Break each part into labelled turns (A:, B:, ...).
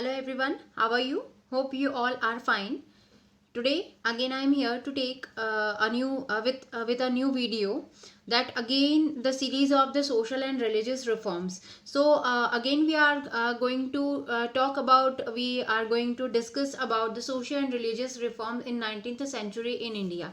A: Hello everyone, how are you? Hope you all are fine. Today again I am here to take a new with a new video, that again the series of the social and religious reforms. So again we are going to we are going to discuss about the social and religious reforms in 19th century in India.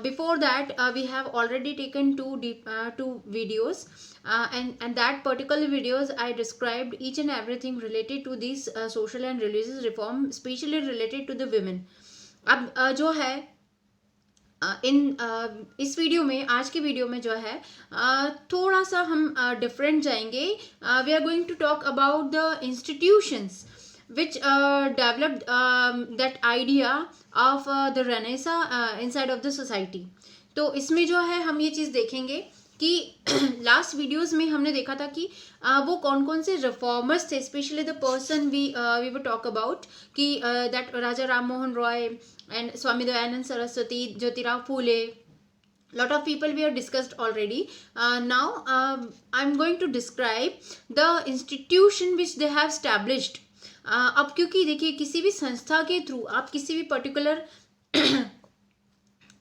A: Before that, we have already taken two videos, and that particular videos I described each and everything related to these social and religious reform, especially related to the women. अब जो है इस video में, आज के video में जो है थोड़ा सा हम डिफरेंट जाएंगे. We are going to talk about the institutions which developed that idea of the Renaissance inside of the society. तो इसमें जो है हम ये चीज़ देखेंगे कि लास्ट वीडियोस में हमने देखा था कि वो कौन कौन से रिफॉर्मर्स थे, specially the person we will talk about कि that Raja Ram Mohan Roy and Swami Dayanand Saraswati, Jyotirao Phule. Lot of people we have discussed already. Now I'm going to describe the institution which they have established. अब क्योंकि देखिए, किसी भी संस्था के थ्रू आप किसी भी पर्टिकुलर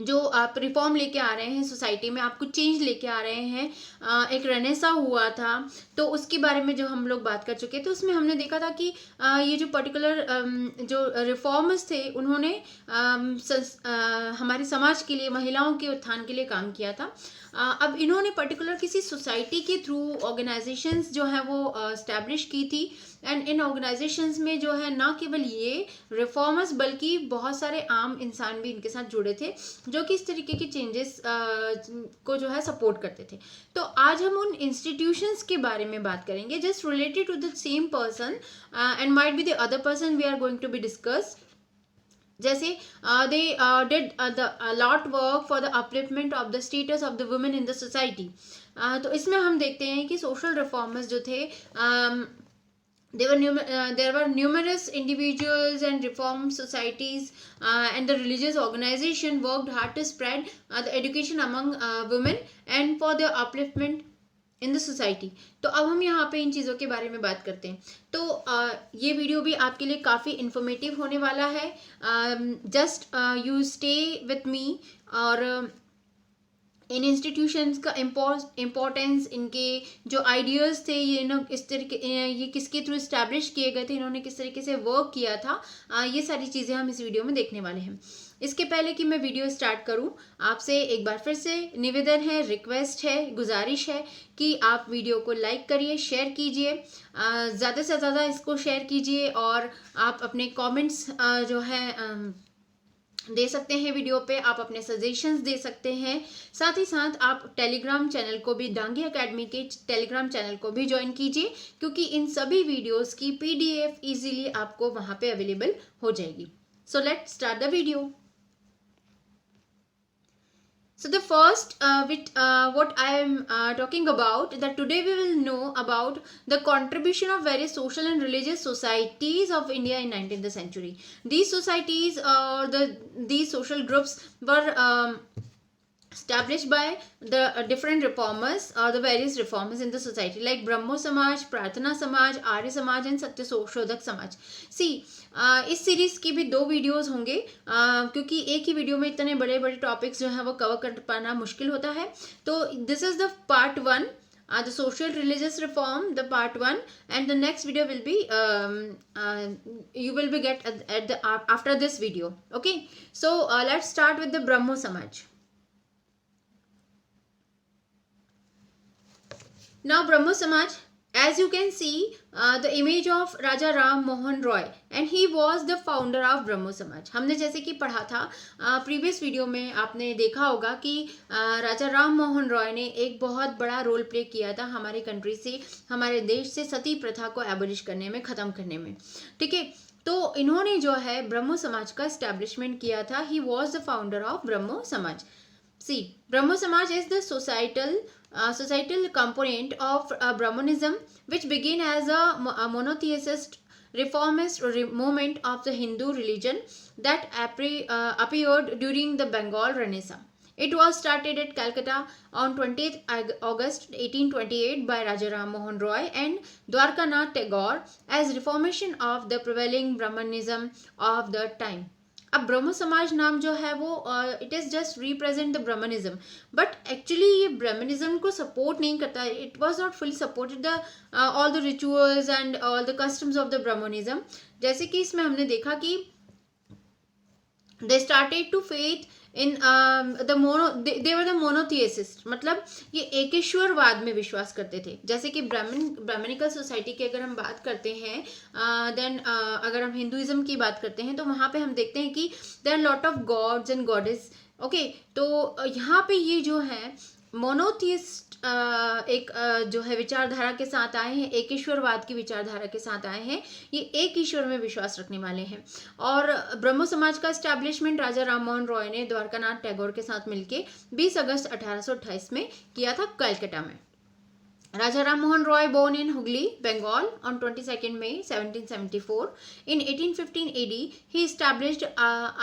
A: जो आप रिफॉर्म लेके आ रहे हैं सोसाइटी में, आप कुछ चेंज लेके आ रहे हैं. एक रेनेसा हुआ था, तो उसके बारे में जो हम लोग बात कर चुके, तो उसमें हमने देखा था कि ये जो पर्टिकुलर जो रिफॉर्मर्स थे, उन्होंने हमारे समाज के लिए, महिलाओं के उत्थान के लिए काम किया था. अब इन्होंने पर्टिकुलर किसी सोसाइटी के थ्रू ऑर्गेनाइजेशंस जो है वो इस्टेब्लिश की थी. एंड इन ऑर्गेनाइजेशंस में जो है ना केवल ये रिफॉर्मर्स बल्कि बहुत सारे आम इंसान भी इनके साथ जुड़े थे, जो कि इस तरीके के चेंजेस को जो है सपोर्ट करते थे. तो आज हम उन इंस्टीट्यूशंस के बारे में बात करेंगे just related to the same person and might be the other person we are going to be discuss. जैसे they did the lot work for the upliftment of the status of the women in the society. तो इसमें हम देखते हैं कि social reformers जो थे, there were numerous individuals and reform societies and the religious organization worked hard to spread the education among women and for their upliftment in the society. तो अब हम यहाँ पे इन चीज़ों के बारे में बात करते हैं. तो ये वीडियो भी आपके लिए काफ़ी इन्फॉर्मेटिव होने वाला है. Just you stay with me. और इन इंस्टीट्यूशंस का इम्पोर्टेंस, इनके जो आइडियाज़ थे, ये ना इस तरीके, ये किसके थ्रू इस्टेब्लिश किए गए थे, इन्होंने किस तरीके से वर्क किया था, ये सारी चीज़ें हम इस वीडियो में देखने वाले हैं. इसके पहले कि मैं वीडियो स्टार्ट करूं, आपसे एक बार फिर से निवेदन है, रिक्वेस्ट है, गुजारिश है कि आप वीडियो को लाइक करिए, शेयर कीजिए, ज़्यादा से ज़्यादा इसको शेयर कीजिए. और आप अपने कमेंट्स जो है दे सकते हैं वीडियो पे, आप अपने सजेशंस दे सकते हैं. साथ ही साथ आप टेलीग्राम चैनल को भी, डांगी एकेडमी के टेलीग्राम चैनल को भी ज्वाइन कीजिए, क्योंकि इन सभी वीडियोस की PDF इजीली आपको वहाँ पे अवेलेबल हो जाएगी. So let's start the video. So the first what I am talking about, that today we will know about the contribution of various social and religious societies of India in 19th century. These societies or these social groups were established by the different reformers or the various reformers in the society, like Brahmo Samaj, Prarthana Samaj, Arya Samaj and Satya Shodhak Samaj. See, इस series की भी 2 videos होंगे, क्योंकि एक ही video में इतने बड़े बड़े टॉपिक्स जो हैं वो कवर कर पाना मुश्किल होता है. तो this is the part 1, the social religious reform, the part 1, and the next video will be you will be get at the after this video. Okay, so let's start with the Brahmo Samaj. Now Brahmo Samaj, as you can see the image of Raja Ram Mohan Roy, and he was the founder of Brahmo Samaj. हमने जैसे कि पढ़ा था previous video में, आपने देखा होगा कि राजा राम मोहन रॉय ने एक बहुत बड़ा रोल प्ले किया था हमारे कंट्री से, हमारे देश से सती प्रथा को एबॉलिश करने में, ख़त्म करने में. ठीक है, तो इन्होंने जो है ब्रह्मो समाज का एस्टेब्लिशमेंट किया था. He was the founder of Brahmo Samaj. See, Brahmo Samaj is the societal component of Brahmanism, which began as a monotheist reformist movement of the Hindu religion that appeared during the Bengal Renaissance. It was started at Calcutta on 20th August 1828 by Raja Ram Mohan Roy and Dwarkanath Tagore as reformation of the prevailing Brahmanism of the time. अब ब्रह्म समाज नाम जो है वो it is just represent the Brahmanism, but actually ये Brahmanism को support नहीं करता. It was not fully supported the all the rituals and all the customs of the Brahmanism. जैसे कि इसमें हमने देखा कि they started to faith in they were the monotheists, मतलब ये एकेश्वरवाद में विश्वास करते थे. जैसे कि ब्राह्मणिकल सोसाइटी की अगर हम बात करते हैं, देन अगर हम हिंदुइज्म की बात करते हैं तो वहाँ पे हम देखते हैं कि there are lot of gods and goddess. Okay, तो यहाँ पे ये जो है मोनोथियस्ट एक जो है विचारधारा के साथ आए हैं, एक ईश्वरवाद की विचारधारा के साथ आए हैं. ये एक ईश्वर में विश्वास रखने वाले हैं. और ब्रह्मो समाज का एस्टैब्लिशमेंट राजा राम मोहन रॉय ने द्वारकानाथ टैगोर के साथ मिलकर 20 अगस्त 1828 में किया था कलकत्ता में. Raja Ram Mohan Roy, born in Hooghly, Bengal on 22nd May 1774. In 1815 AD, he established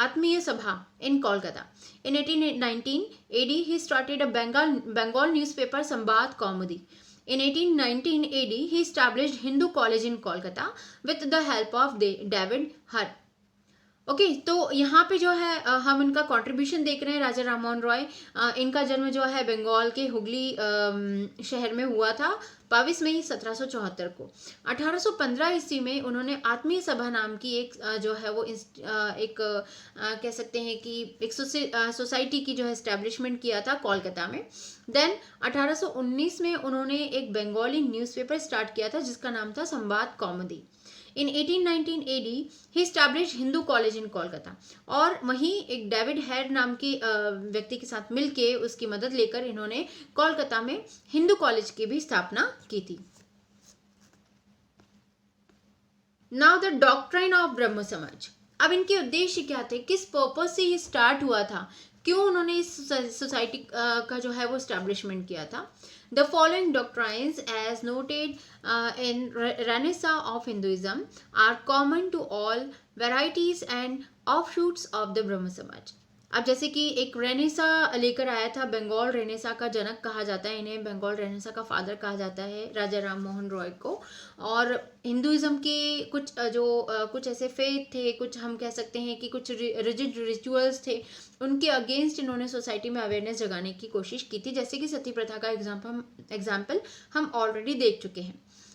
A: Atmiya Sabha in Kolkata. In 1819 AD, he started a Bengal newspaper Sambad Kaumudi. In 1819 AD, he established Hindu College in Kolkata with the help of David Hutt. Okay तो यहाँ पे जो है हम इनका contribution देख रहे हैं. राजा राम मोहन रॉय, इनका जन्म जो है बंगाल के हुगली शहर में हुआ था 22 मई 1774 को. 1815 ईस्वी में उन्होंने आत्मीय सभा नाम की एक जो है वो एक कह सकते हैं कि एक सोसाइटी की जो है एस्टेब्लिशमेंट किया था कोलकाता में. देन 1819 में उन्होंने एक बंगाली न्यूज़पेपर स्टार्ट किया था जिसका नाम था संवाद कौमुदी. In 1819 AD, he established Hindu college in Kolkata. और वहीं एक डेविड हेड नाम के व्यक्ति के साथ मिलके उसकी मदद लेकर इन्होंने कोलकाता में हिंदू कॉलेज की भी स्थापना की थी. नाउ द डॉक्ट्राइन ऑफ ब्रह्म समाज. अब इनके उद्देश्य क्या थे, किस पर्पज से ये स्टार्ट हुआ था, क्यों उन्होंने इस सोसाइटी का जो है वो एस्टैब्लिशमेंट किया था. The following doctrines, as noted in Renaissance of Hinduism, are common to all varieties and offshoots of the Brahma Samaj. अब जैसे कि एक रेनेसा लेकर आया था, बंगाल रेनेसा का जनक कहा जाता है इन्हें, बंगाल रेनेसा का फादर कहा जाता है राजा राम मोहन रॉय को. और हिंदुइज्म के कुछ ऐसे फेथ थे, कुछ हम कह सकते हैं कि कुछ रिजिड रिचुअल्स थे, उनके अगेंस्ट इन्होंने सोसाइटी में अवेयरनेस जगाने की कोशिश की थी. जैसे कि सती प्रथा का एग्जाम्पल हम ऑलरेडी देख चुके हैं.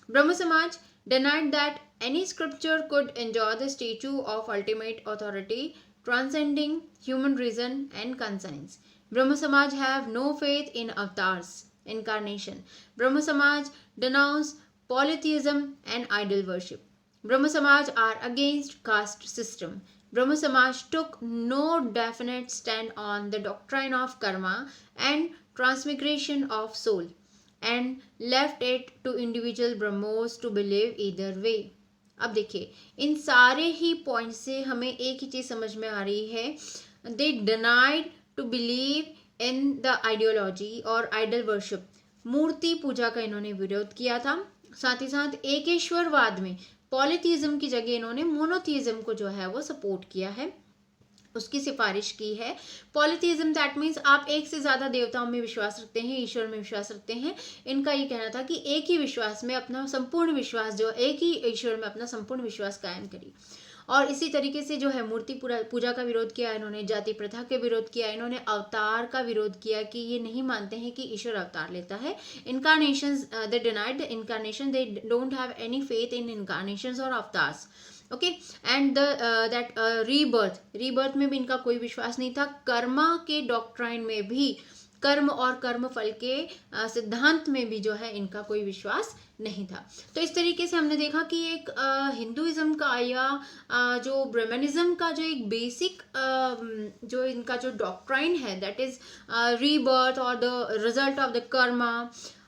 A: ब्रह्म समाज denied that any scripture could enjoy the statue of ultimate authority transcending human reason and conscience. Brahma Samaj have no faith in avatars, incarnation. Brahma Samaj denounce polytheism and idol worship. Brahma Samaj are against caste system. Brahma Samaj took no definite stand on the doctrine of karma and transmigration of soul and left it to individual Brahmos to believe either way. अब देखिए इन सारे ही point से हमें एक ही चीज समझ में आ रही है. They denied to believe in the ideology और आइडल वर्शिप, मूर्ति पूजा का इन्होंने विरोध किया था. साथ ही साथ एकेश्वरवाद में पॉलीथीज्म की जगह इन्होंने मोनोथीज्म को जो है वो सपोर्ट किया है, उसकी सिफारिश की है. पॉलीथीज्म दैट मीन्स आप एक से ज़्यादा देवताओं में विश्वास रखते हैं, ईश्वर में विश्वास रखते हैं. इनका ये कहना था कि एक ही विश्वास में अपना संपूर्ण विश्वास, जो एक ही ईश्वर में अपना संपूर्ण विश्वास कायम करिए. और इसी तरीके से जो है मूर्ति पूजा का विरोध किया इन्होंने, जाति प्रथा के विरोध किया इन्होंने, अवतार का विरोध किया कि ये नहीं मानते हैं कि ईश्वर अवतार लेता है. Incarnations, they denied the incarnation, they don't have any faith in incarnations और avatars. Okay and that rebirth में भी इनका कोई विश्वास नहीं था. कर्मा के डॉक्ट्राइन में भी, कर्म और कर्म फल के सिद्धांत में भी जो है इनका कोई विश्वास नहीं था. तो इस तरीके से हमने देखा कि एक हिंदुइज्म का या जो ब्रह्मनिज्म का जो एक बेसिक जो इनका जो डॉक्ट्राइन है दैट इज रीबर्थ और the result of the Karma.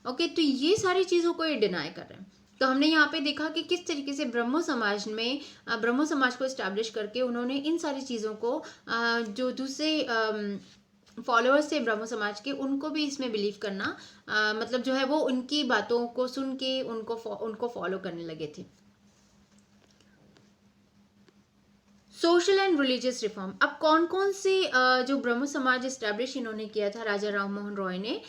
A: Okay तो ये सारी चीज़ों को ये डिनाई कर रहे हैं. तो हमने यहाँ पे देखा कि किस तरीके से ब्रह्मो समाज को इस्टेब्लिश करके उन्होंने इन सारी चीज़ों को जो दूसरे फॉलोअर्स थे ब्रह्मो समाज के, उनको भी इसमें बिलीव करना, मतलब जो है वो उनकी बातों को सुन के उनको फॉलो करने लगे थे. सोशल एंड रिलीजियस रिफॉर्म, अब कौन कौन से जो ब्रह्म समाज इस्टेब्लिश इन्होंने किया था राजा राम मोहन रॉय ने,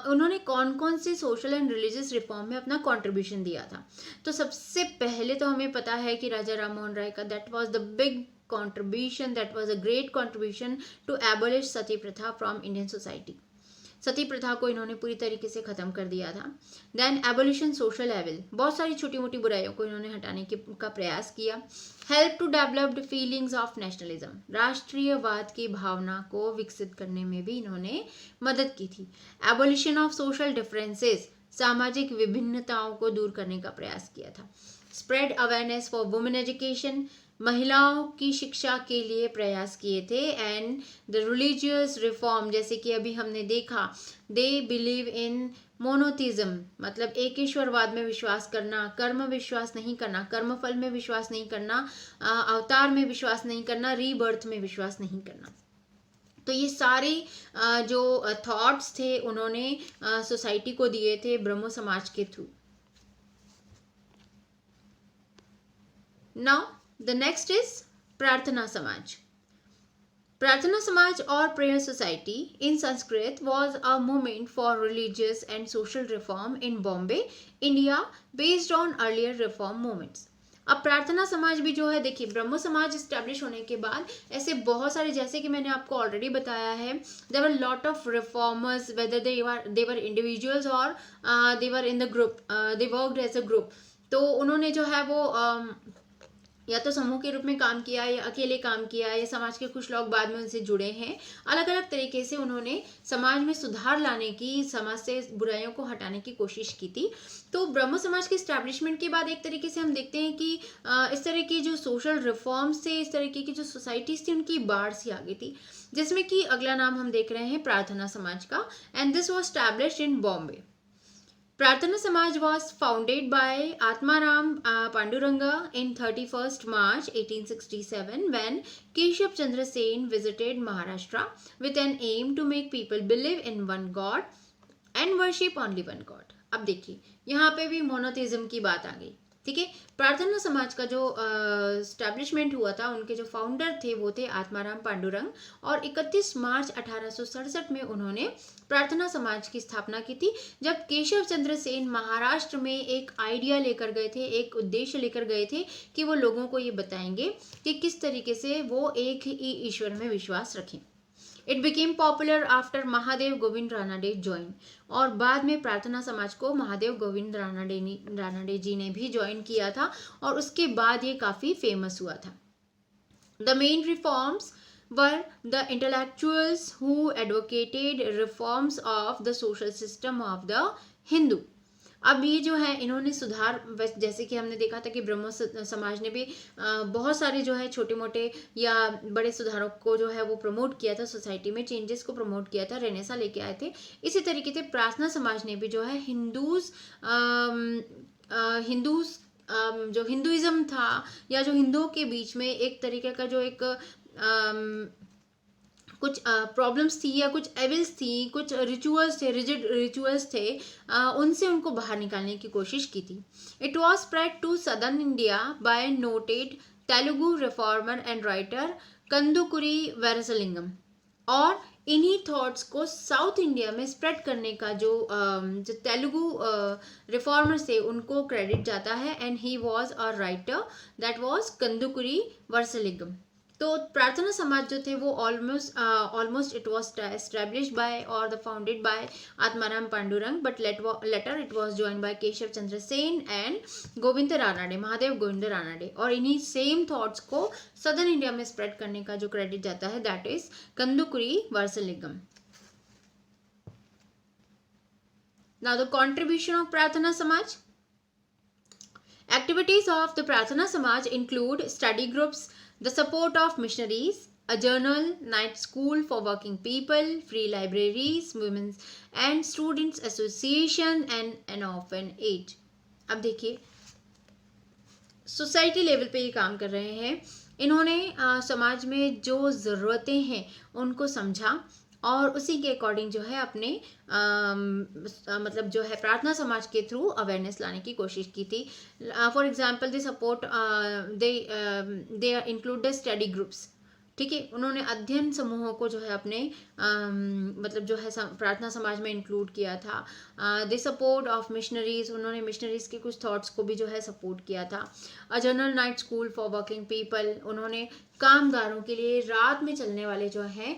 A: उन्होंने कौन कौन से सोशल एंड रिलीजियस रिफॉर्म में अपना कंट्रीब्यूशन दिया था। तो सबसे पहले तो हमें पता है कि राजा राम मोहन राय का that was the big contribution, that was a great contribution to abolish सती प्रथा from Indian society. सती प्रथा को इन्होंने पूरी तरीके से खत्म कर दिया था। देन एबोलिशन सोशल एविल, बहुत सारी छोटी मोटी बुराइयों को इन्होंने हटाने का प्रयास किया। Help to developed feelings of nationalism, राष्ट्रीयवाद की भावना को विकसित करने में भी इन्होंने मदद की थी। एबोलिशन ऑफ सोशल डिफरेंसेस, सामाजिक विभिन्नताओं को दूर करने का प्रयास किया था। Spread awareness for women education, महिलाओं की शिक्षा के लिए प्रयास किए थे। एंड द रिलीजियस रिफॉर्म, जैसे कि अभी हमने देखा, दे बिलीव इन मोनोथिज्म, मतलब एकेश्वरवाद में विश्वास करना, कर्म विश्वास नहीं करना, कर्मफल में विश्वास नहीं करना, अवतार में विश्वास नहीं करना, रीबर्थ में विश्वास नहीं करना। तो ये सारे जो थॉट्स थे उन्होंने सोसाइटी को दिए थे ब्रह्मो समाज के through. Now the next is प्रार्थना समाज। प्रार्थना समाज और prayer society in Sanskrit was a movement for religious and social reform in Bombay, India, based on earlier reform movements. अब प्रार्थना समाज भी जो है, देखिए ब्रह्म समाज स्टैब्लिश होने के बाद ऐसे बहुत सारे, जैसे कि मैंने आपको ऑलरेडी बताया है, there were lot of reformers, whether they were individuals और they were in the group, they worked as a group. तो उन्होंने जो है वो या तो समूह के रूप में काम किया, या अकेले काम किया, या समाज के कुछ लोग बाद में उनसे जुड़े हैं। अलग अलग तरीके से उन्होंने समाज में सुधार लाने की, समाज से बुराइयों को हटाने की कोशिश की थी। तो ब्रह्म समाज के स्टैब्लिशमेंट के बाद एक तरीके से हम देखते हैं कि इस तरह की जो सोशल रिफॉर्म्स थे, इस तरीके की जो सोसाइटीज थी, उनकी बाढ़ सी आ गई थी। जिसमें कि अगला नाम हम देख रहे हैं प्रार्थना समाज का, and this was established in Bombay. Prarthana Samaj was founded by Atmaram Panduranga in 31st March 1867 when Keshav Chandra Sen visited Maharashtra with an aim to make people believe in one God and worship only one God. अब देखिए यहाँ पे भी monotheism की बात आ गई, ठीक है। प्रार्थना समाज का जो स्टैब्लिशमेंट हुआ था, उनके जो फाउंडर थे वो थे आत्माराम पांडुरंग, और 31 मार्च 1867 में उन्होंने प्रार्थना समाज की स्थापना की थी, जब केशव चंद्र सेन महाराष्ट्र में एक आइडिया लेकर गए थे, एक उद्देश्य लेकर गए थे कि वो लोगों को ये बताएंगे कि किस तरीके से वो एक ही ईश्वर में विश्वास रखें। It became popular after Mahadev Govind Ranade join, और बाद में प्रार्थना समाज को महादेव गोविंद रानाडे जी ने भी ज्वाइन किया था, और उसके बाद ये काफ़ी फेमस हुआ था। The main reforms were the intellectuals who advocated reforms of the social system of the Hindu. अब ये जो है इन्होंने सुधार, जैसे कि हमने देखा था कि ब्रह्म समाज ने भी बहुत सारे जो है छोटे मोटे या बड़े सुधारों को जो है वो प्रमोट किया था, सोसाइटी में चेंजेस को प्रमोट किया था, रेनेसा लेके आए थे। इसी तरीके से प्रार्थना समाज ने भी जो है हिंदूज जो हिंदुइज्म था, या जो हिंदुओं के बीच में एक तरीके का जो एक कुछ प्रॉब्लम्स थी, या कुछ एविल्स थी, कुछ रिचुअल्स थे, रिजिड रिचुअल्स थे, उनसे उनको बाहर निकालने की कोशिश की थी। It was spread to southern India by noted Telugu reformer and writer Kandukuri Veeresalingam, और इन्हीं थॉट्स को साउथ इंडिया में स्प्रेड करने का जो तेलुगु रिफॉर्मर्स थे उनको क्रेडिट जाता है, and he was a writer, that was Kandukuri Veeresalingam. तो प्रार्थना समाज जो थे वो almost it was established by और the founded by Atmaram Pandurang, but later it was join by Keshav Chandra Sen and Govind Ranade, Mahadev Govind Ranade, और इन्हीं सेम थॉट्स को सदर्न इंडिया में स्प्रेड करने का जो क्रेडिट जाता है that is Kandukuri Veeresalingam. Now the contribution of Prarthana समाज। Activities of the Prarthana Samaj include study groups, the support of missionaries, a journal, night school for working people, free libraries, women's and students association and an orphanage. अब देखिए society level पे ये काम कर रहे हैं। इन्होंने समाज में जो ज़रूरतें हैं उनको समझा, और उसी के अकॉर्डिंग जो है अपने मतलब जो है प्रार्थना समाज के थ्रू अवेयरनेस लाने की कोशिश की थी. For example they support they include the study groups. ठीक है, उन्होंने अध्ययन समूहों को जो है अपने मतलब जो है प्रार्थना समाज में इंक्लूड किया था. दे सपोर्ट ऑफ मिशनरीज, उन्होंने मिशनरीज के कुछ थॉट्स को भी जो है सपोर्ट किया था. A general night school for working people, उन्होंने कामगारों के लिए रात में चलने वाले जो है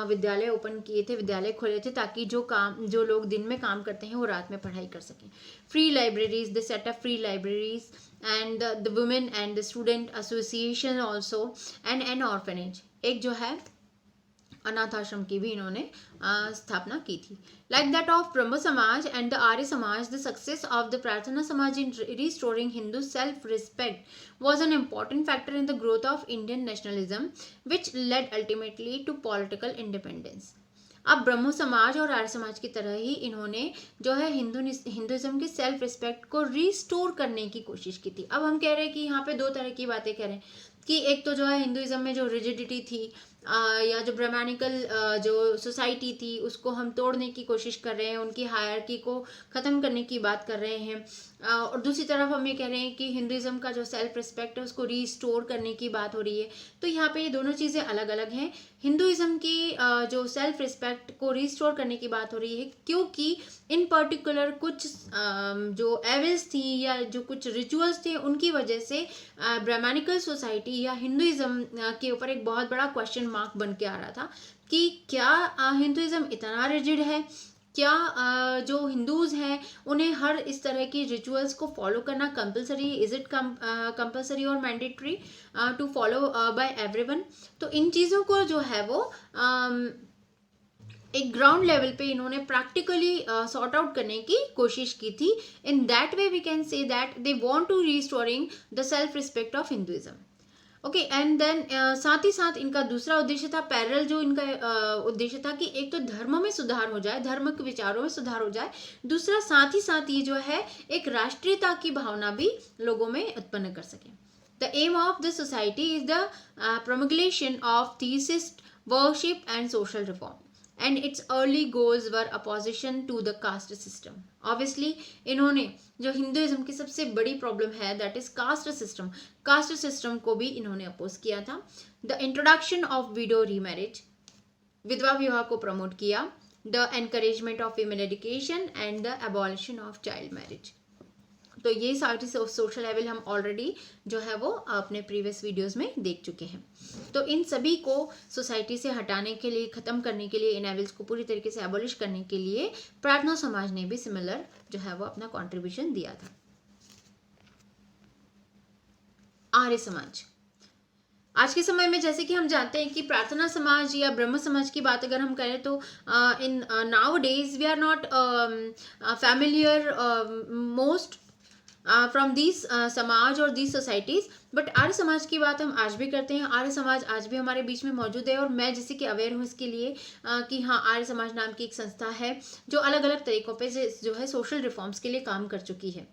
A: विद्यालय ओपन किए थे, विद्यालय खोले थे, ताकि जो लोग दिन में काम करते हैं वो रात में पढ़ाई कर सकें. Free libraries, they set up free libraries and the women and the student association also and N orphanage, एक जो है अनाथ आश्रम की भी इन्होंने स्थापना की थी. Like that of Brahma Samaj and the Arya समाज, the success of the Prarthana Samaj in restoring Hindu self respect was an important factor in the growth of Indian nationalism, which led ultimately to political independence. अब ब्रह्मो समाज और आर्य समाज की तरह ही इन्होंने जो है हिंदुइज्म के सेल्फ रिस्पेक्ट को रिस्टोर करने की कोशिश की थी. अब हम कह रहे हैं कि यहाँ पे दो तरह की बातें कह रहे हैं कि एक तो जो है हिंदुइज्म में जो रिजिडिटी थी या जो ब्राह्मणिकल जो सोसाइटी थी उसको हम तोड़ने की कोशिश कर रहे हैं, उनकी हायरार्की को ख़त्म करने की बात कर रहे हैं. और दूसरी तरफ हम ये कह रहे हैं कि हिंदुइज्म का जो सेल्फ रिस्पेक्ट है उसको रीस्टोर करने की बात हो रही है. तो यहाँ पे ये दोनों चीज़ें अलग अलग हैं. हिंदुइज्म की जो सेल्फ रिस्पेक्ट को रीस्टोर करने की बात हो रही है क्योंकि इन पर्टिकुलर कुछ जो एविल्स थी या जो कुछ रिचुअल्स थे उनकी वजह से ब्राह्मणिकल सोसाइटी या हिंदुइज्म के ऊपर एक बहुत बड़ा क्वेश्चन मार्क बन के आ रहा था कि क्या हिंदुइज्म इतना रिजिड है, क्या जो हिंदूज हैं उन्हें हर इस तरह की रिचुअल्स को फॉलो करना कंपलसरी, इज इट कंपलसरी और mandatory to follow by everyone. तो इन चीज़ों को जो है वो एक ग्राउंड लेवल पे इन्होंने प्रैक्टिकली सॉर्ट आउट करने की कोशिश की थी. In that way we can say that they want to restoring the self respect of Hinduism. Okay, and then साथ ही साथ इनका दूसरा उद्देश्य था, पैरेलल जो इनका उद्देश्य था कि एक तो धर्म में सुधार हो जाए, धर्म के विचारों में सुधार हो जाए, दूसरा साथ ही साथ ये जो है एक राष्ट्रीयता की भावना भी लोगों में उत्पन्न कर सके. The aim of the society is the promulgation of theist worship and social reform and its early goals were opposition to the caste system. Obviously इन्होंने जो हिंदुइज्म की सबसे बड़ी प्रॉब्लम है that is caste system, caste system को भी इन्होंने oppose किया था. The introduction of window remarriage, विधवा विवाह को प्रमोट किया. The encouragement of female education and the abolition of child marriage. तो ये सारी सोशल लेवल हम ऑलरेडी जो है वो अपने प्रीवियस वीडियोस में देख चुके हैं. तो इन सभी को सोसाइटी से हटाने के लिए, ख़त्म करने के लिए, इन एविल्स को पूरी तरीके से एबॉलिश करने के लिए प्रार्थना समाज ने भी सिमिलर जो है वो अपना कंट्रीब्यूशन दिया था. आर्य समाज, आज के समय में जैसे कि हम जानते हैं कि प्रार्थना समाज या ब्रह्म समाज की बात अगर हम करें तो in now days we are not familiar most from this samaj और this societies, but Arya Samaj की बात हम आज भी करते हैं. आर्य समाज आज भी हमारे बीच में मौजूद है और मैं जैसे कि अवेयर हूँ इसके लिए कि हाँ, आर्य समाज नाम की एक संस्था है जो अलग अलग तरीक़ों पे जो है सोशल रिफॉर्म्स के लिए काम कर चुकी है.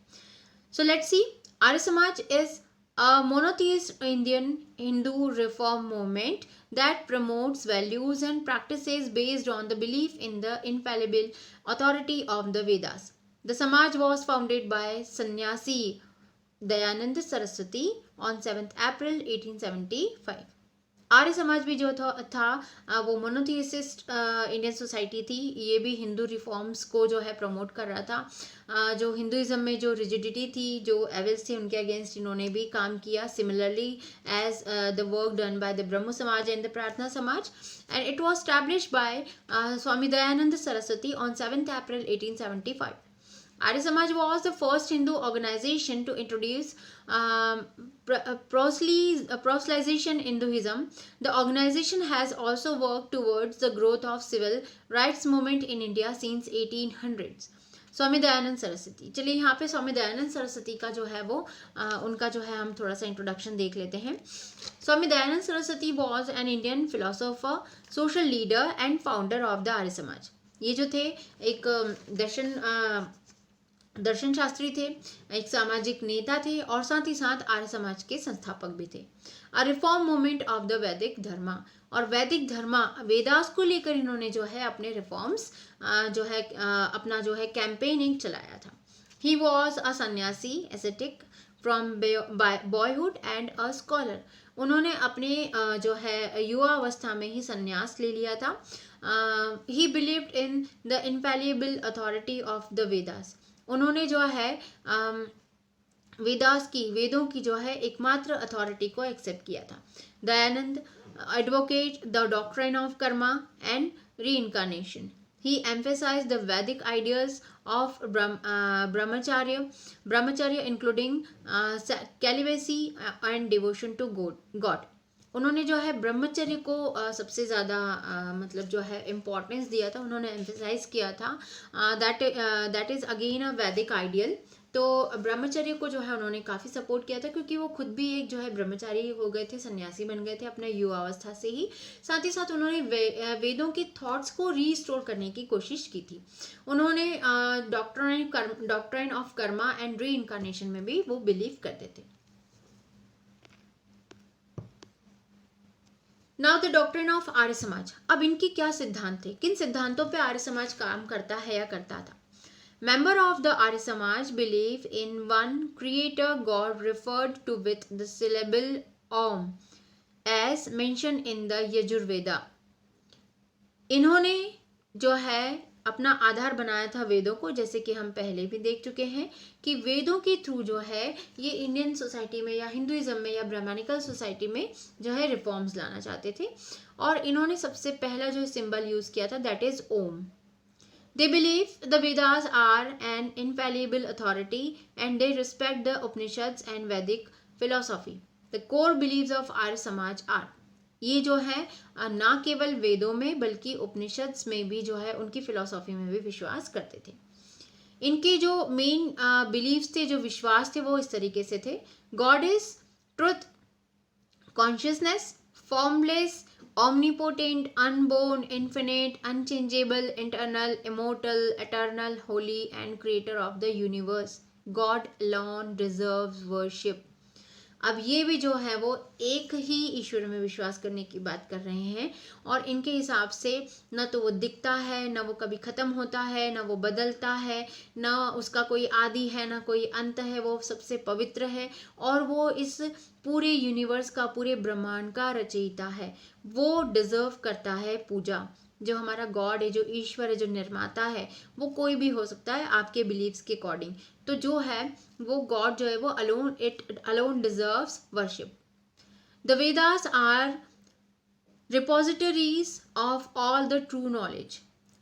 A: So let's see, Arya Samaj is a monotheist Indian Hindu reform movement that promotes values and practices based on the belief in the infallible authority of the Vedas. The Samaj was founded by Sannyasi Dayanand Saraswati on 7th April 1875. Arya Samaj भी जो था वो मोनोथियसिस्ट Indian society थी. ये भी Hindu reforms को जो है प्रमोट कर रहा था. जो हिंदुइज्म में जो रिजिडिटी थी, जो एविल्स थे, उनके अगेंस्ट इन्होंने भी काम किया, similarly as the work done by the Brahmo Samaj and the Prarthana Samaj. And it was established by Swami Dayanand Saraswati on 7th April 1875. Arya Samaj was the first Hindu organization to introduce proselytization Hinduism. The organization has also worked towards the growth of civil rights movement in India since 1800s. स्वामी दयानंद सरस्वती, चलिए यहाँ पे स्वामी दयानंद सरस्वती का जो है वो उनका जो है हम थोड़ा सा इंट्रोडक्शन देख लेते हैं. Swami Dayanand Saraswati was an Indian philosopher, social leader and founder of the Arya Samaj. ये जो थे एक दर्शन दर्शन शास्त्री थे, एक सामाजिक नेता थे और साथ ही साथ आर्य समाज के संस्थापक भी थे। अ रिफॉर्म मूवमेंट ऑफ द वैदिक धर्मा, और वैदिक धर्मा वेदास को लेकर इन्होंने जो है अपने रिफॉर्म्स जो है अपना जो है कैंपेनिंग चलाया था। He was a sanyasi ascetic from boyhood and a scholar, उन्होंने अपने जो है युवा अवस्था में ही संन्यास ले लिया था। He believed in the infallible authority of the Vedas, उन्होंने जो है वेदों की जो है एकमात्र अथॉरिटी को एक्सेप्ट किया था। Dayanand advocate the doctrine of Karma and reincarnation. He emphasized the Vedic ideas of brahmacharya including celibacy and devotion to God. उन्होंने जो है ब्रह्मचर्य को सबसे ज़्यादा मतलब जो है इम्पोर्टेंस दिया था, उन्होंने एम्फेसाइज किया था। दैट इज़ अगेन अ वैदिक आइडियल। तो ब्रह्मचर्य को जो है उन्होंने काफ़ी सपोर्ट किया था, क्योंकि वो खुद भी एक जो है ब्रह्मचारी हो गए थे, सन्यासी बन गए थे अपने युवावस्था से ही। साथ ही साथ उन्होंने वेदों की थॉट्स को रीस्टोर करने की कोशिश की थी। उन्होंने doctrine of Karma and re incarnation में भी वो बिलीव करते थे। Now the doctrine of Arya समाज, अब इनकी क्या सिद्धांत थे, किन सिद्धांतों पे आर्य समाज काम करता है या करता था। Member of the Arya Samaj believe in one creator God referred to with the syllable Om as mentioned in the Yajurveda. इन्होंने जो है अपना आधार बनाया था वेदों को, जैसे कि हम पहले भी देख चुके हैं कि वेदों के थ्रू जो है ये इंडियन सोसाइटी में या हिंदुइज्म में या ब्राह्मणिकल सोसाइटी में जो है रिफॉर्म्स लाना चाहते थे। और इन्होंने सबसे पहला जो सिंबल यूज किया था that is Om. They believe the Vedas are an infallible authority and they respect the Upanishads and Vedic philosophy. The core beliefs of Arya Samaj are, ये जो है ना केवल वेदों में बल्कि उपनिषद्स में भी जो है उनकी फिलोसॉफी में भी विश्वास करते थे। इनके जो मेन बिलीव्स थे, जो विश्वास थे, वो इस तरीके से थे। God is truth, consciousness, formless, omnipotent, unborn, infinite, unchangeable, eternal, immortal, eternal, holy, and creator of the universe. God alone deserves worship. अब ये भी जो है वो एक ही ईश्वर में विश्वास करने की बात कर रहे हैं, और इनके हिसाब से न तो वो दिखता है, न वो कभी ख़त्म होता है, न वो बदलता है, न उसका कोई आदि है, न कोई अंत है, वो सबसे पवित्र है और वो इस पूरे यूनिवर्स का, पूरे ब्रह्मांड का रचयिता है। वो डिजर्व करता है पूजा। जो हमारा गॉड है, जो ईश्वर है, जो निर्माता है, वो कोई भी हो सकता है आपके बिलीव्स के अकॉर्डिंग। तो जो है वो गॉड जो है वो alone deserves worship. The Vedas are repositories of all the true knowledge.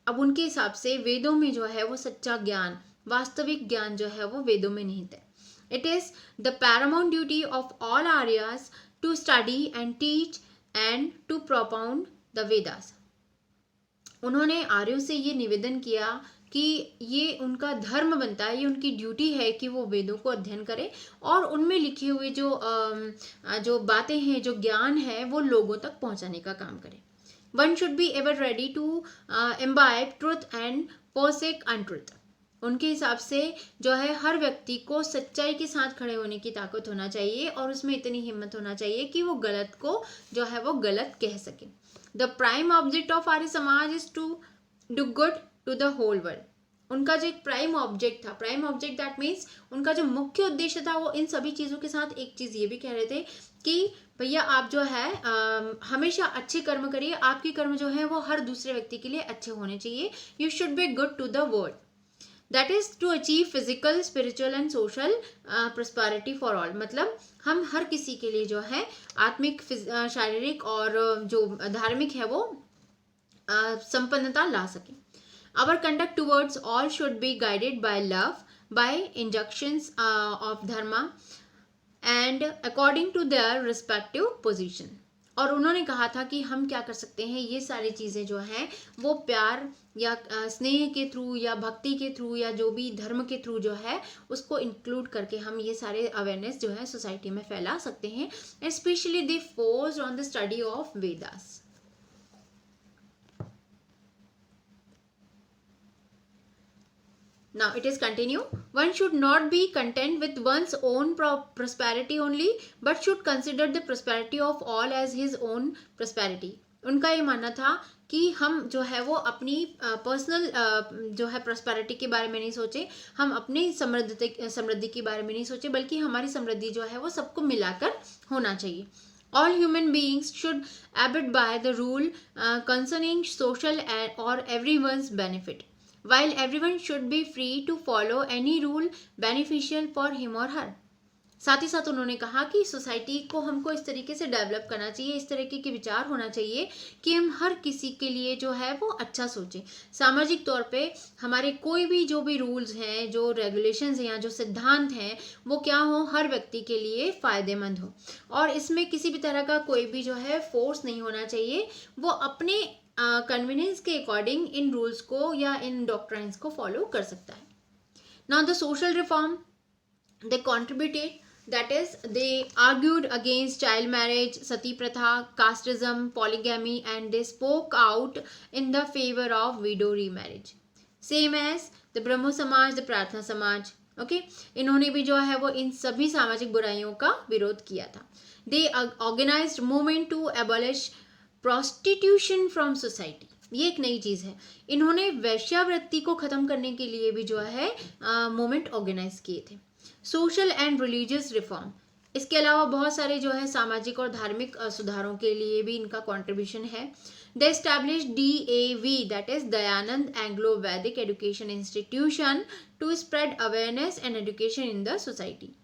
A: अब उनके हिसाब से वेदों में जो है वो सच्चा ज्ञान, वास्तविक ज्ञान जो है वो वेदों में निहित है। It is the paramount duty of all Aryas to study and teach and to propound the Vedas. उन्होंने आर्यों से ये निवेदन किया कि ये उनका धर्म बनता है, ये उनकी ड्यूटी है कि वो वेदों को अध्ययन करें और उनमें लिखे हुए जो बातें हैं, जो ज्ञान है, वो लोगों तक पहुंचाने का काम करें। One should be ever ready to imbibe truth and forsake untruth. उनके हिसाब से जो है हर व्यक्ति को सच्चाई के साथ खड़े होने की ताकत होना चाहिए और उसमें इतनी हिम्मत होना चाहिए कि वो गलत को जो है वो गलत कह सके। The prime object of Arya Samaj is to do good to the whole world. उनका जो एक प्राइम ऑब्जेक्ट था, प्राइम ऑब्जेक्ट दैट मीन्स उनका जो मुख्य उद्देश्य था, वो इन सभी चीज़ों के साथ एक चीज़ ये भी कह रहे थे कि भैया आप जो है हमेशा अच्छे कर्म करिए, आपके कर्म जो है वो हर दूसरे व्यक्ति के लिए अच्छे होने चाहिए। You should be good to the world, that is to achieve physical, spiritual and social prosperity for all. मतलब हम हर किसी के लिए जो है आत्मिक, शारीरिक और जो धार्मिक है वो संपन्नता ला सकें। Our conduct towards all should be guided by love, by injunctions of dharma and according to their respective position. और उन्होंने कहा था कि हम क्या कर सकते हैं, ये सारी चीज़ें जो हैं वो प्यार या स्नेह के थ्रू या भक्ति के थ्रू या जो भी धर्म के थ्रू जो है उसको इंक्लूड करके हम ये सारे अवेयरनेस जो है सोसाइटी में फैला सकते हैं। Specially they forced on the study of Vedas. Now it is continue. One should not be content with one's own prosperity only, but should consider the prosperity of all as his own prosperity. उनका ये मानना था कि हम जो है वो अपनी पर्सनल जो है प्रॉस्पेरिटी के बारे में नहीं सोचे, हम अपनी समृद्धि के बारे में नहीं सोचे, बल्कि हमारी समृद्धि जो है वो सबको मिलाकर होना चाहिए. All human beings should abide by the rule concerning social or everyone's benefit, while everyone should be free to follow any rule beneficial for him or her. साथ ही साथ उन्होंने कहा कि सोसाइटी को हमको इस तरीके से डेवलप करना चाहिए, इस तरीके के विचार होना चाहिए कि हम हर किसी के लिए जो है वो अच्छा सोचें. सामाजिक तौर पे हमारे कोई भी जो भी रूल्स हैं, जो रेगुलेशंस हैं या जो सिद्धांत हैं, वो क्या हो, हर व्यक्ति के लिए फ़ायदेमंद हो, और इसमें किसी भी तरह का कोई भी जो है फोर्स नहीं होना चाहिए. वो अपने कन्वीनियंस के अकॉर्डिंग इन रूल्स को या इन डॉक्ट्राइंस को फॉलो कर सकता है. Now the social reform they contributed, that is they argued against child marriage, sati pratha, casteism, polygamy, and they spoke out in the favor of widow remarriage, same as the Brahmo Samaj, the Prarthana Samaj. Okay, इन्होंने भी जो है वो इन सभी सामाजिक बुराइयों का विरोध किया था. They organized movement to abolish prostitution from society. ये एक नई चीज़ है. इन्होंने वैश्यावृत्ति को ख़त्म करने के लिए भी जो है मूवमेंट ऑर्गेनाइज किए थे. सोशल एंड रिलीजियस रिफॉर्म, इसके अलावा बहुत सारे जो है सामाजिक और धार्मिक सुधारों के लिए भी इनका कंट्रीब्यूशन है. They establish DAV, that is Dayanand Anglo Vedic education institution to spread awareness and education in the society.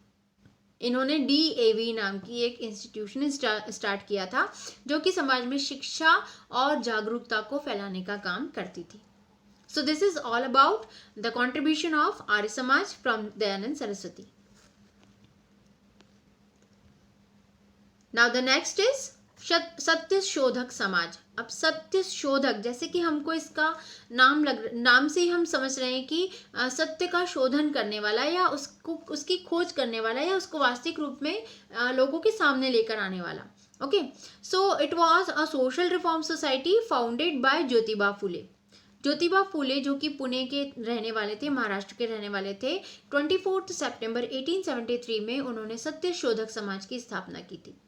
A: इन्होंने DAV नाम की एक इंस्टीट्यूशन स्टार्ट किया था जो कि समाज में शिक्षा और जागरूकता को फैलाने का काम करती थी. So this is all about the contribution of Arya Samaj from Dayanand Saraswati. Now the next is सत्य शोधक समाज. अब सत्य शोधक, जैसे कि हमको इसका नाम से ही हम समझ रहे हैं कि सत्य का शोधन करने वाला या उसकी खोज करने वाला या उसको वास्तविक रूप में लोगों के सामने लेकर आने वाला. Okay, so it was a social reform society founded by Jyotiba Phule. Jyotiba Phule जो कि पुणे के रहने वाले थे, महाराष्ट्र के रहने वाले थे, 24 सितंबर 1873 में उन्होंने सत्य शोधक समाज की स्थापना की थी.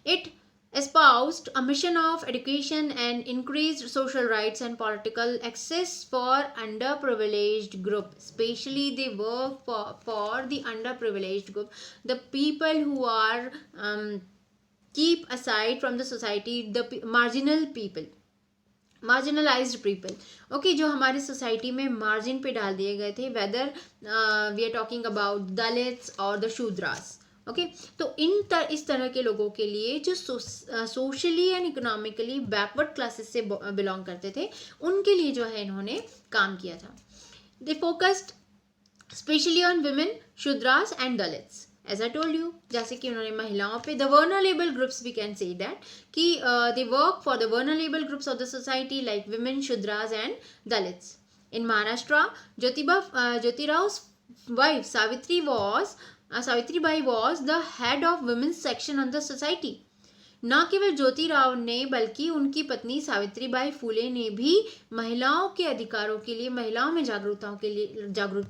A: It espoused a mission of education and increased social rights and political access for underprivileged group. Especially they work for the underprivileged group, the people who are keep aside from the society, the marginal people, marginalized people. Okay, जो हमारी society में margin पे डाल दिए गए थे, whether we are talking about Dalits और the Shudras. Okay, तो इस तरह के लोगों के लिए जो socially and economically backward classes से बिलोंग करते थे, उनके लिए जो है इन्होंने काम किया था. They focused specially on women, Shudras and Dalits. As I told you, जैसे कि उन्होंने महिलाओं पे, the vulnerable groups, we can say that कि they work for the vulnerable groups of the society like women, Shudras and Dalits. In Maharashtra, Jyotirao's wife Savitribai was the head of women's section on the society. न केवल ज्योतिराव ने बल्कि उनकी पत्नी सावित्रीबाई फुले ने भी महिलाओं के अधिकारों के लिए, महिलाओं में जागरूकता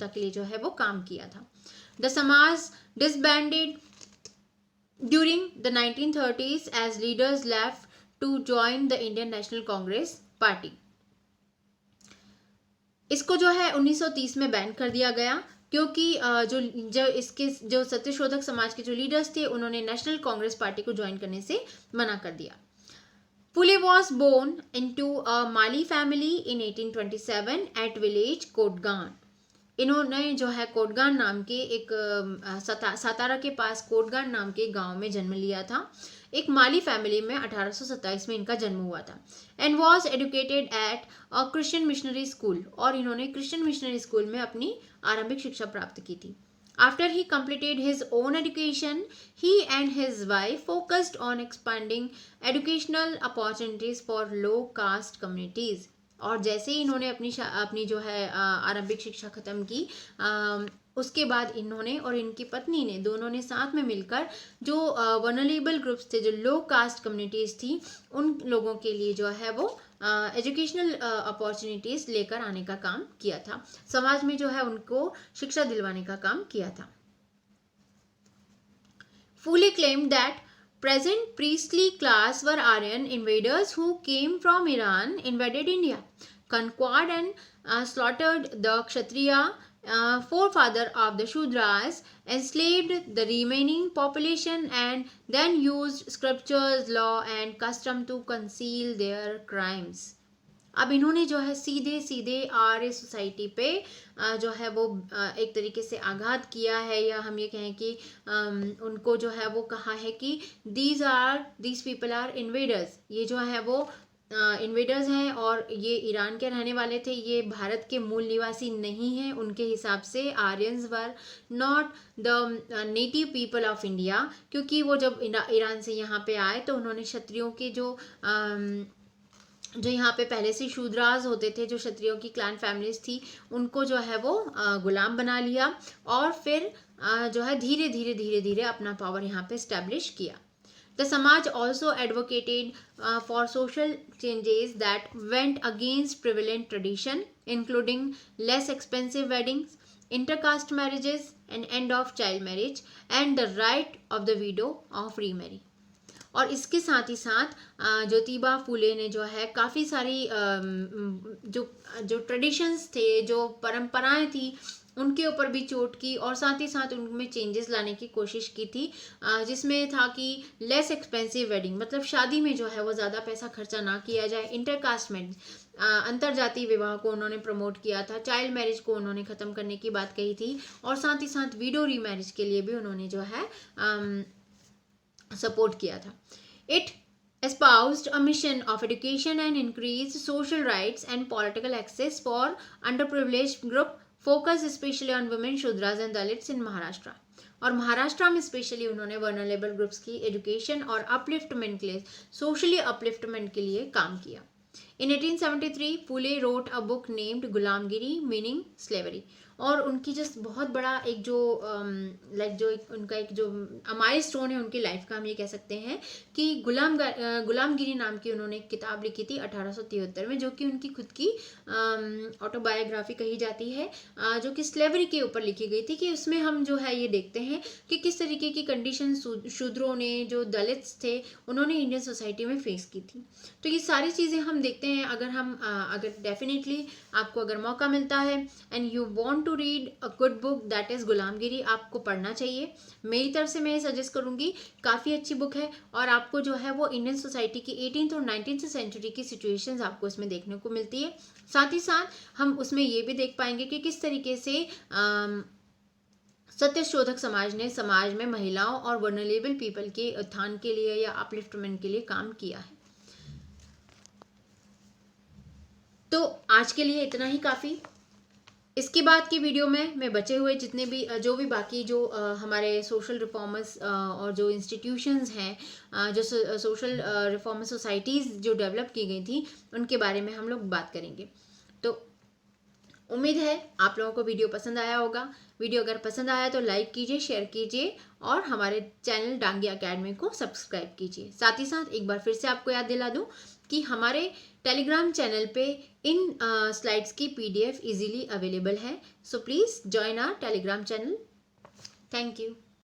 A: के लिए जो है वो काम किया था. द समाज disbanded during the 1930s as leaders left to join the Indian National Congress Party. इसको जो है 1930 में बैन कर दिया गया क्योंकि जो सत्यशोधक समाज के जो लीडर्स थे उन्होंने नेशनल कांग्रेस पार्टी को ज्वाइन करने से मना कर दिया. Phule was born into a Mali family in 1827 at village Katgun. इन्होंने जो है कोटगान नाम के एक सातारा के पास कोटगान नाम के गांव में जन्म लिया था. एक माली फैमिली में 1827 में इनका जन्म हुआ था. And was educated at a Christian missionary school, और इन्होंने क्रिश्चियन मिशनरी स्कूल में अपनी आरंभिक शिक्षा प्राप्त की थी. After he completed his own education, he and his wife focused on expanding educational opportunities for low caste communities. और जैसे ही इन्होंने अपनी जो है आरंभिक शिक्षा खत्म की, उसके बाद इन्होंने और इनकी पत्नी ने दोनों ने साथ में मिलकर जो वनरेबल ग्रुप्स थे, जो लो कास्ट कम्युनिटीज़ थी, उन लोगों के लिए जो है वो एजुकेशनल अपॉर्चुनिटीज़ लेकर आने का काम किया था, समाज में जो है उनको शिक्षा दिलवाने का काम किया था। Fule claimed that present priestly class were Aryan invaders who came from Iran, invaded India, conquered and slaughtered the Kshatriya, forefather of the Shudras, enslaved the remaining population, and then used scriptures, law, and custom to conceal their crimes. अब इन्होंने जो है सीधे सीधे आर्य society पे जो है वो एक तरीके से आघात किया है, या हम ये कहें कि उनको जो है वो कहा है कि दीज पीपल आर इन्वेडर्स, ये जो है वो इन्वेडर्स हैं और ये ईरान के रहने वाले थे, ये भारत के मूल निवासी नहीं हैं। उनके हिसाब से Aryans were not the native people of India, क्योंकि वो जब ईरान से यहाँ पे आए तो उन्होंने क्षत्रियों के जो यहाँ पे पहले से शूद्राज होते थे, जो क्षत्रियों की क्लैन फैमिलीज थी, उनको जो है वो गुलाम बना लिया और फिर जो है धीरे धीरे धीरे धीरे अपना पावर यहाँ पे स्टैब्लिश किया। The Samaj also advocated for social changes that went against prevalent tradition, including less expensive weddings, intercaste marriages, and end of child marriage, and the right of the widow of remarry. और इसके साथ ही साथ ज्योतिबा फूले ने जो है काफ़ी सारी जो ट्रेडिशंस थे, जो परंपराएं थी, उनके ऊपर भी चोट की और साथ ही साथ उनमें चेंजेस लाने की कोशिश की थी, जिसमें था कि लेस एक्सपेंसिव वेडिंग, मतलब शादी में जो है वो ज़्यादा पैसा खर्चा ना किया जाए, इंटरकास्ट मैरिज, अंतरजातीय विवाह को उन्होंने प्रमोट किया था, चाइल्ड मैरिज को उन्होंने ख़त्म करने की बात कही थी, और साथ ही साथ विडो रीमैरिज के लिए भी उन्होंने जो है सपोर्ट किया था। It espoused a mission of education and increased social rights and political access for underprivileged group, focus especially on women, Shudras and Dalits in Maharashtra. और महाराष्ट्र में स्पेशली उन्होंने वर्नरेबल ग्रुप्स की एजुकेशन और अपलिफ्टमेंट के लिए, socially upliftment के लिए काम किया। In 1873, Phule wrote a book named Gulamgiri meaning slavery, और उनकी जस्ट बहुत बड़ा एक जो उनका एक जो माइल स्टोन है उनकी लाइफ का, हम ये कह सकते हैं कि गुलामगिरी नाम की उन्होंने एक किताब लिखी थी 1873 में, जो कि उनकी खुद की ऑटोबायोग्राफी कही जाती है, जो कि स्लेवरी के ऊपर लिखी गई थी, कि उसमें हम जो है ये देखते हैं कि किस तरीके की कंडीशन शूद्रों ने, जो दलित्स थे, उन्होंने इंडियन सोसाइटी में फेस की थी। तो ये सारी चीज़ें हम देखते हैं। अगर डेफिनेटली आपको अगर मौका मिलता है and you want to read a good book, that is Gulamgiri, आपको पढ़ना चाहिए। मेरी तरफ से मैं ये सजेस्ट करूँगी, काफ़ी अच्छी बुक है, और आपको जो है वो इंडियन सोसाइटी की 18th और 19th सेंचुरी की सिचुएशंस आपको इसमें देखने को मिलती है। साथ ही साथ हम उसमें ये भी देख पाएंगे कि किस तरीके से सत्यशोधक समाज ने समाज में महिलाओं और वर्नरेबल पीपल के उत्थान के लिए या अपलिफ्टमेंट के लिए काम किया है। तो आज के लिए इतना ही काफ़ी। इसके बाद की वीडियो में मैं बचे हुए जितने भी जो भी बाकी जो हमारे सोशल रिफॉर्मर्स और जो इंस्टीट्यूशंस हैं, जो सोशल रिफॉर्मर सोसाइटीज़ जो डेवलप की गई थी, उनके बारे में हम लोग बात करेंगे। तो उम्मीद है आप लोगों को वीडियो पसंद आया होगा। वीडियो अगर पसंद आया तो लाइक कीजिए, शेयर कीजिए, और हमारे चैनल डांगी अकेडमी को सब्सक्राइब कीजिए। साथ ही साथ एक बार फिर से आपको याद दिला दूं कि हमारे टेलीग्राम चैनल पे इन स्लाइड्स की PDF इजीली अवेलेबल है, so please join our Telegram channel. Thank you.